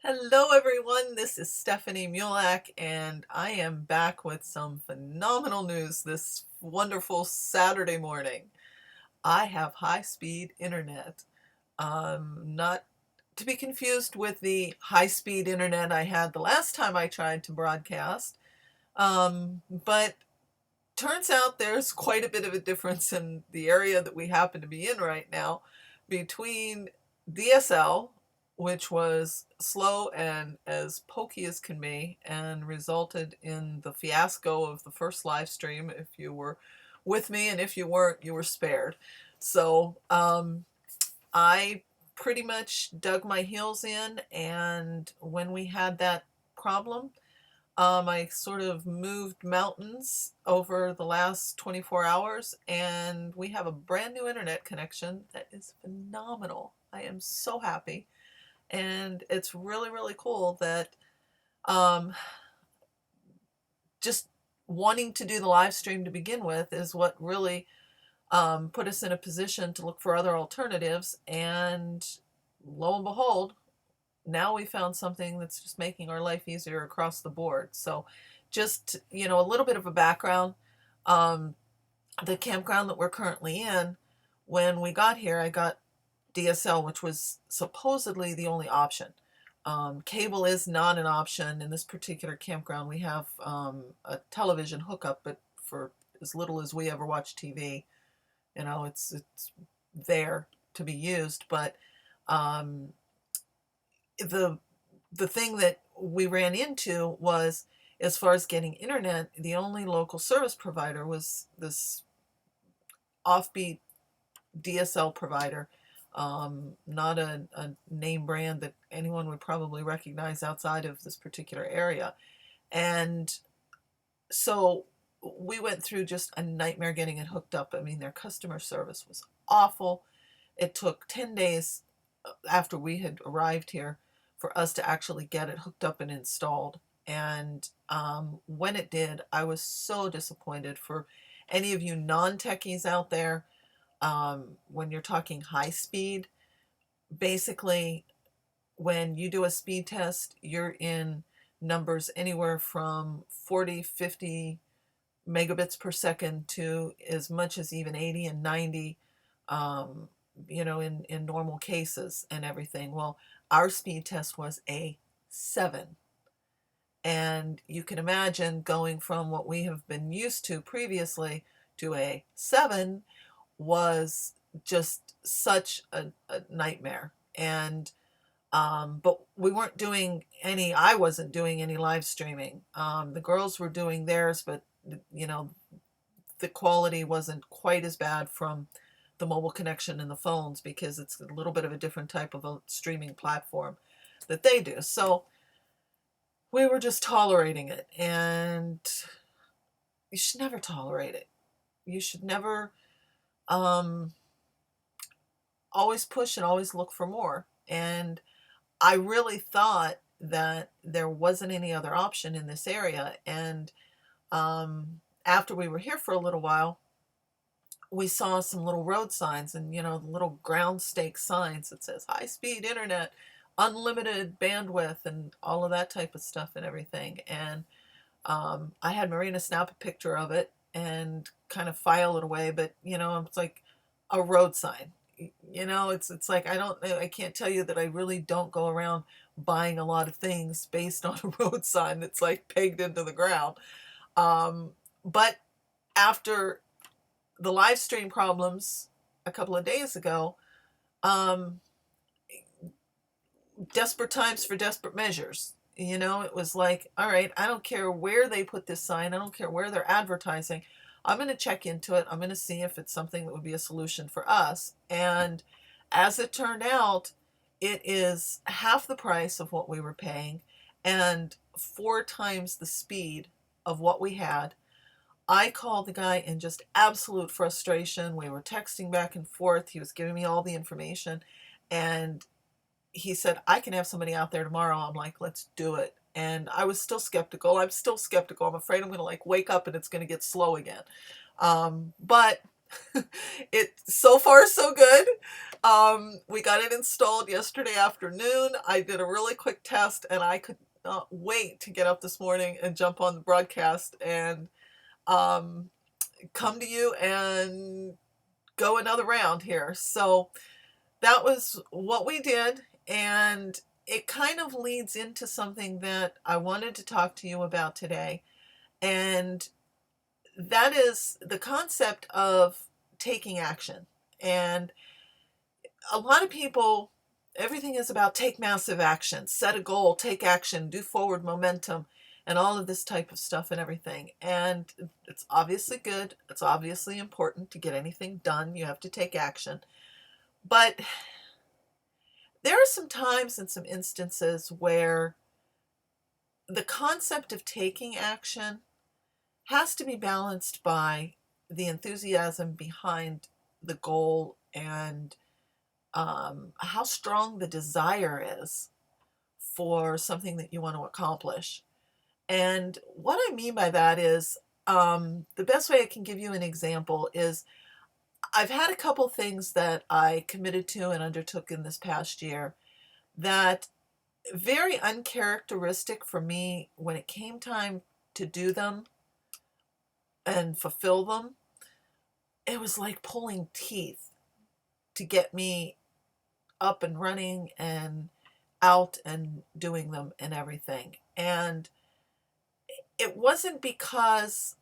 Hello, everyone. This is Stephanie Mulac, and I am back with some phenomenal news this wonderful Saturday morning. I have high speed internet. Not to be confused with the high speed internet I had the last time I tried to broadcast, but turns out there's quite a bit of a difference in the area that we happen to be in right now between DSL, which was slow and as pokey as can be, and resulted in the fiasco of the first live stream. If you were with me, and if you weren't, you were spared. So I pretty much dug my heels in, and when we had that problem, I sort of moved mountains over the last 24 hours, and we have a brand new internet connection that is phenomenal. I am so happy, and it's really, really cool that um, just wanting to do the live stream to begin with is what really put us in a position to look for other alternatives. And lo and behold, now we found something that's just making our life easier across the board. So just, a little bit of a background. Um, the campground that we're currently in, when we got here, I got DSL, which was supposedly the only option. Cable is not an option in this particular campground. We have a television hookup, but for as little as we ever watch TV, it's there to be used. But um, the the thing that we ran into was, as far as getting internet, the only local service provider was this offbeat DSL provider, not a name brand that anyone would probably recognize outside of this particular area. And so we went through just a nightmare getting it hooked up. I mean, their customer service was awful. It took 10 days after we had arrived here for us to actually get it hooked up and installed. And when it did, I was so disappointed. For any of you non-techies out there, when you're talking high speed, basically when you do a speed test, you're in numbers anywhere from 40, 50 megabits per second to as much as even 80 and 90, in normal cases and everything. Well, our speed test was a 7. And you can imagine going from what we have been used to previously to a 7 was just such a nightmare. And but we weren't doing any, I wasn't doing any live streaming. The girls were doing theirs, but you know, the quality wasn't quite as bad from the mobile connection and the phones, because it's a little bit of a different type of a streaming platform that they do. So we were just tolerating it, and you should never tolerate it. You should never um, always push and always look for more. And I really thought that there wasn't any other option in this area. And after we were here for a little while, we saw some little road signs, and the little ground stake signs that says high speed internet, unlimited bandwidth, and all of that type of stuff and everything. And I had Marina snap a picture of it and kind of file it away, but it's like a road sign. It's like I can't tell you that I really don't go around buying a lot of things based on a road sign that's like pegged into the ground. But after the live stream problems a couple of days ago, um, desperate times for desperate measures. It was like, all right, I don't care where they put this sign, I don't care where they're advertising. I'm going to check into it. I'm going to see if it's something that would be a solution for us. And as it turned out, it is half the price of what we were paying and 4 times the speed of what we had. I called the guy in just absolute frustration. We were texting back and forth. He was giving me all the information. And he said, I can have somebody out there tomorrow. I'm like, let's do it. And I was still skeptical. I'm still skeptical. I'm afraid I'm going to like wake up and it's going to get slow again. But It so far so good. We got it installed yesterday afternoon. I did a really quick test, and I could not wait to get up this morning and jump on the broadcast and um, come to you and go another round here. So that was what we did, and it kind of leads into something that I wanted to talk to you about today, and that is the concept of taking action. And a lot of people, everything is about take massive action, set a goal, take action, do forward momentum, and all of this type of stuff and everything. And it's obviously good, it's obviously important to get anything done. You have to take action. But there are some times and some instances where the concept of taking action has to be balanced by the enthusiasm behind the goal and how strong the desire is for something that you want to accomplish. And what I mean by that is the best way I can give you an example is I've had a couple things that I committed to and undertook in this past year that very uncharacteristic for me when it came time to do them and fulfill them. It was like pulling teeth to get me up and running and out and doing them and everything. And it wasn't because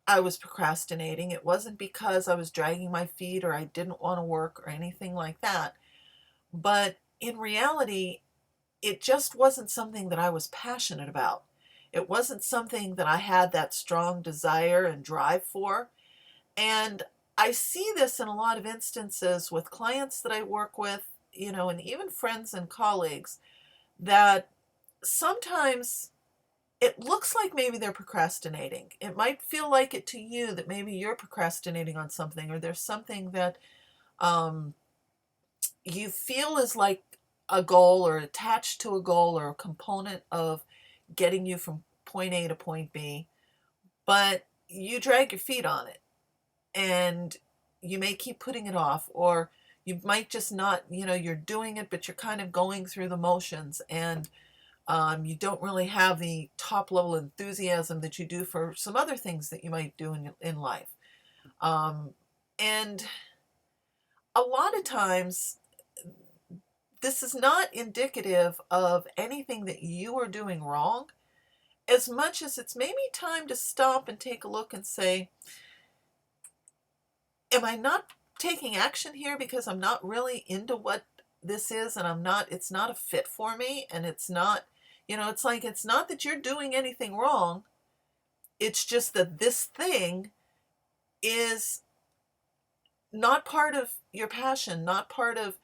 I was procrastinating. It wasn't because I was dragging my feet or I didn't want to work or anything like that. But in reality, it just wasn't something that I was passionate about. It wasn't something that I had that strong desire and drive for. And I see this in a lot of instances with clients that I work with, and even friends and colleagues, that sometimes it looks like maybe they're procrastinating. It might feel like it to you that maybe you're procrastinating on something, or there's something that um, you feel is like a goal or attached to a goal or a component of getting you from point A to point B, but you drag your feet on it and you may keep putting it off, or you might just not, you're doing it, but you're kind of going through the motions, and you don't really have the top level enthusiasm that you do for some other things that you might do in life. And a lot of times, this is not indicative of anything that you are doing wrong, as much as it's maybe time to stop and take a look and say, am I not taking action here because I'm not really into what this is, and it's not a fit for me, and it's not, it's like, it's not that you're doing anything wrong. It's just that this thing is not part of your passion, not part of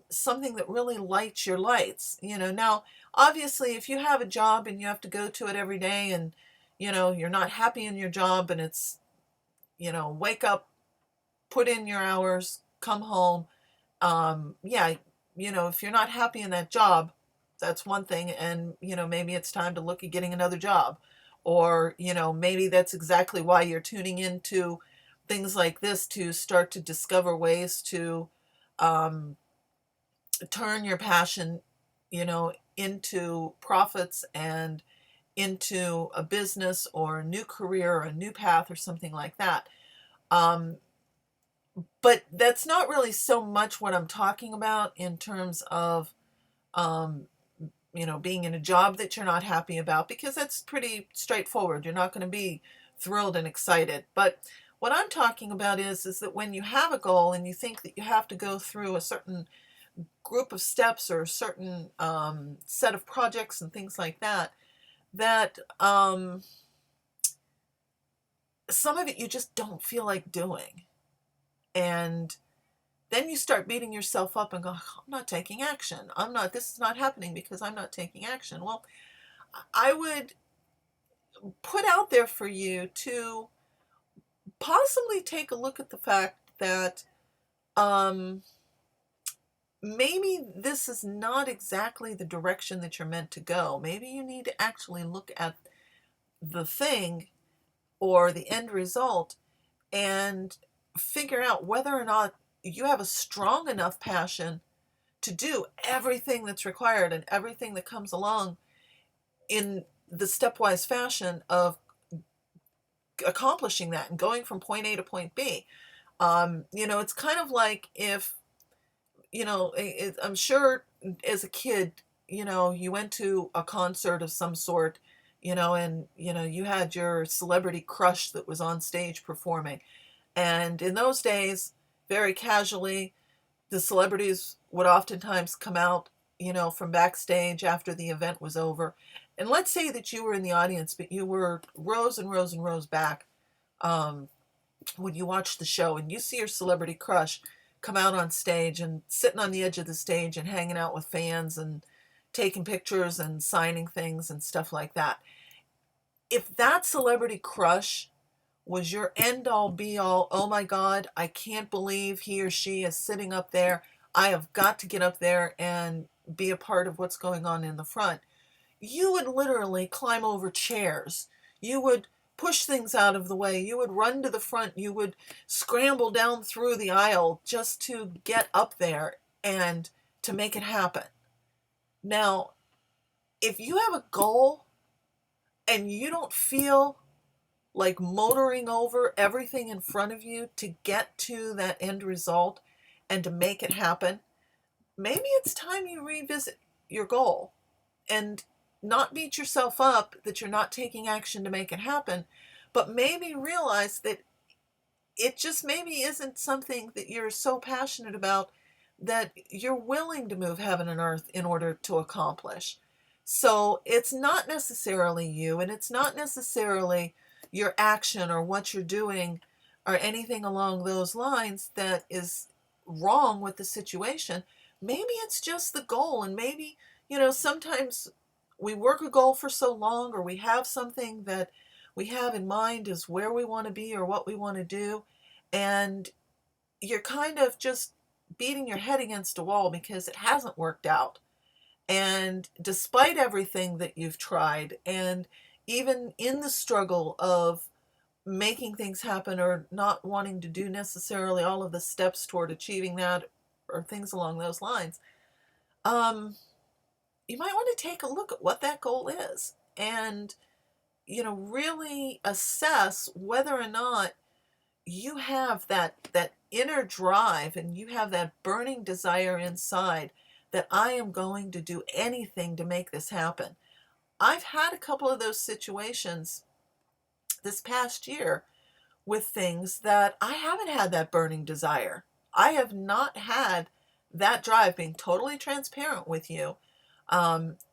something that really lights your lights. Now, obviously, if you have a job and you have to go to it every day, and, you're not happy in your job, and it's, wake up, put in your hours, come home. Yeah, if you're not happy in that job, that's one thing. And, maybe it's time to look at getting another job. Or, maybe that's exactly why you're tuning into things like this, to start to discover ways to um, turn your passion, into profits and into a business or a new career or a new path or something like that. Um, but that's not really so much what I'm talking about in terms of, um, being in a job that you're not happy about, because that's pretty straightforward. You're not going to be thrilled and excited. But what I'm talking about is that when you have a goal and you think that you have to go through a certain group of steps or a certain set of projects and things like that, that some of it you just don't feel like doing. And then you start beating yourself up and go, I'm not taking action. This is not happening because I'm not taking action. Well, I would put out there for you to possibly take a look at the fact that um, maybe this is not exactly the direction that you're meant to go. Maybe you need to actually look at the thing or the end result and figure out whether or not you have a strong enough passion to do everything that's required and everything that comes along in the stepwise fashion of accomplishing that and going from point A to point B. It's kind of like if, I'm sure as a kid, you went to a concert of some sort, and, you had your celebrity crush that was on stage performing. And in those days, very casually, the celebrities would oftentimes come out, from backstage after the event was over. And let's say that you were in the audience, but you were rows and rows and rows back, um, when you watch the show and you see your celebrity crush come out on stage and sitting on the edge of the stage and hanging out with fans and taking pictures and signing things and stuff like that. If that celebrity crush was your end all be all, oh my God, I can't believe he or she is sitting up there. I have got to get up there and be a part of what's going on in the front. You would literally climb over chairs. You would push things out of the way. You would run to the front. You would scramble down through the aisle just to get up there and to make it happen. Now, if you have a goal and you don't feel like motoring over everything in front of you to get to that end result and to make it happen, maybe it's time you revisit your goal and not beat yourself up that you're not taking action to make it happen, but maybe realize that it just maybe isn't something that you're so passionate about that you're willing to move heaven and earth in order to accomplish. So it's not necessarily you, and it's not necessarily your action or what you're doing or anything along those lines that is wrong with the situation. Maybe it's just the goal, and maybe, sometimes we work a goal for so long, or we have something that we have in mind is where we want to be or what we want to do, and you're kind of just beating your head against a wall because it hasn't worked out. And despite everything that you've tried, and even in the struggle of making things happen or not wanting to do necessarily all of the steps toward achieving that or things along those lines, you might want to take a look at what that goal is and, really assess whether or not you have that inner drive and you have that burning desire inside that I am going to do anything to make this happen. I've had a couple of those situations this past year with things that I haven't had that burning desire. I have not had that drive, being totally transparent with you.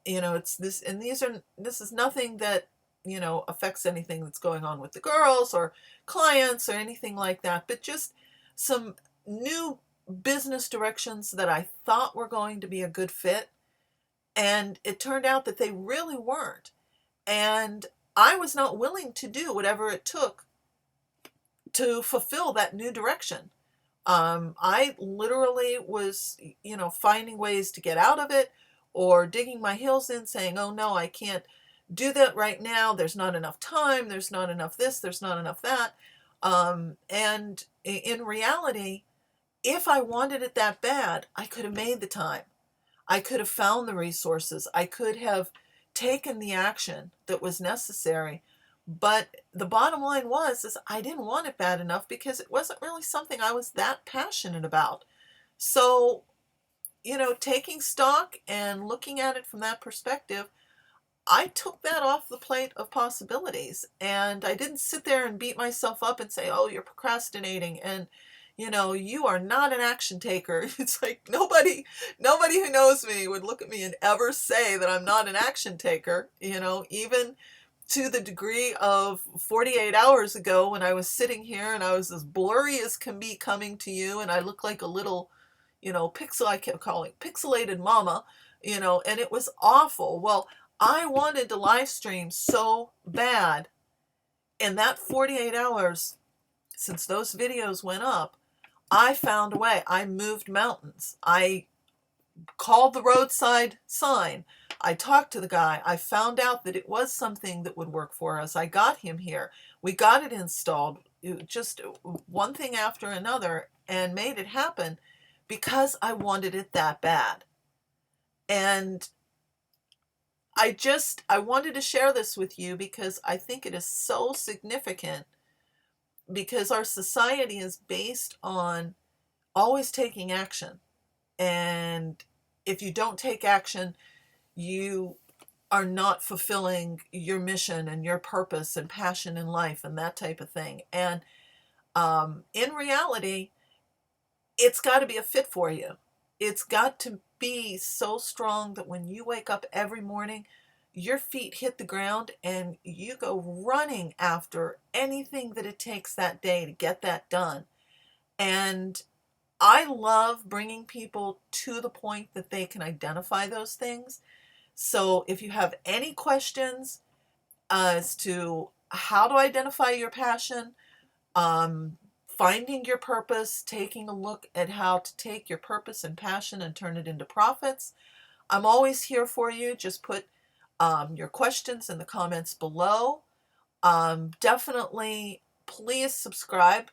It's this, and this is nothing that, affects anything that's going on with the girls or clients or anything like that, but just some new business directions that I thought were going to be a good fit. And it turned out that they really weren't. And I was not willing to do whatever it took to fulfill that new direction. I literally was, finding ways to get out of it or digging my heels in saying, oh no, I can't do that right now. There's not enough time. There's not enough this. There's not enough that. And in reality, if I wanted it that bad, I could have made the time. I could have found the resources. I could have taken the action that was necessary. But the bottom line is I didn't want it bad enough because it wasn't really something I was that passionate about. So, taking stock and looking at it from that perspective, I took that off the plate of possibilities, and I didn't sit there and beat myself up and say, oh, you're procrastinating and you are not an action taker. It's like nobody who knows me would look at me and ever say that I'm not an action taker, even to the degree of 48 hours ago when I was sitting here and I was as blurry as can be coming to you, and I look like a little, I kept calling pixelated mama, and it was awful. Well, I wanted to live stream so bad, and that 48 hours since those videos went up, I found a way. I moved mountains. I called the roadside sign. I talked to the guy. I found out that it was something that would work for us. I got him here. We got it installed. just one thing after another, and made it happen because I wanted it that bad. And I wanted to share this with you because I think it is so significant, because our society is based on always taking action. And if you don't take action, you are not fulfilling your mission and your purpose and passion in life and that type of thing. And in reality, it's got to be a fit for you. It's got to be so strong that when you wake up every morning, your feet hit the ground and you go running after anything that it takes that day to get that done. And I love bringing people to the point that they can identify those things. So if you have any questions as to how to identify your passion, finding your purpose, taking a look at how to take your purpose and passion and turn it into profits, I'm always here for you. Just put your questions in the comments below. Definitely, please subscribe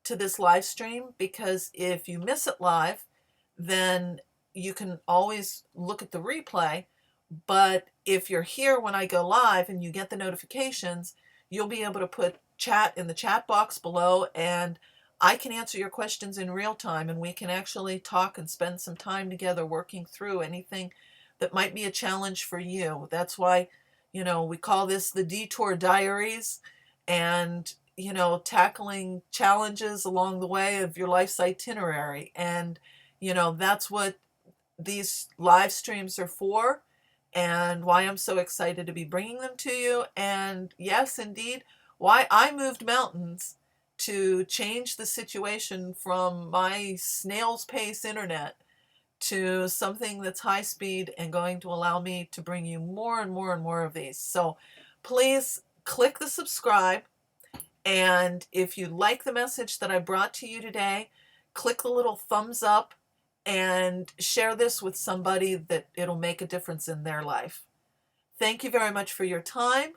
to this live stream, because if you miss it live, then you can always look at the replay. But if you're here when I go live and you get the notifications, you'll be able to put chat in the chat box below, and I can answer your questions in real time, and we can actually talk and spend some time together working through anything that might be a challenge for you. That's why, we call this the Detour Diaries, and, tackling challenges along the way of your life's itinerary. And, that's what these live streams are for, and why I'm so excited to be bringing them to you. And yes, indeed, why I moved mountains to change the situation from my snail's pace internet to something that's high speed and going to allow me to bring you more and more and more of these. So please click the subscribe. And if you like the message that I brought to you today, click the little thumbs up and share this with somebody that it'll make a difference in their life. Thank you very much for your time.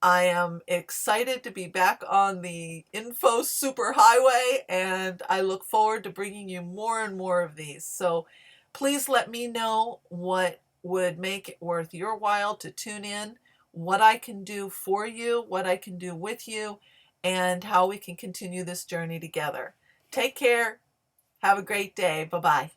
I am excited to be back on the info superhighway, and I look forward to bringing you more and more of these. So please let me know what would make it worth your while to tune in, what I can do for you, what I can do with you, and how we can continue this journey together. Take care. Have a great day. Bye-bye.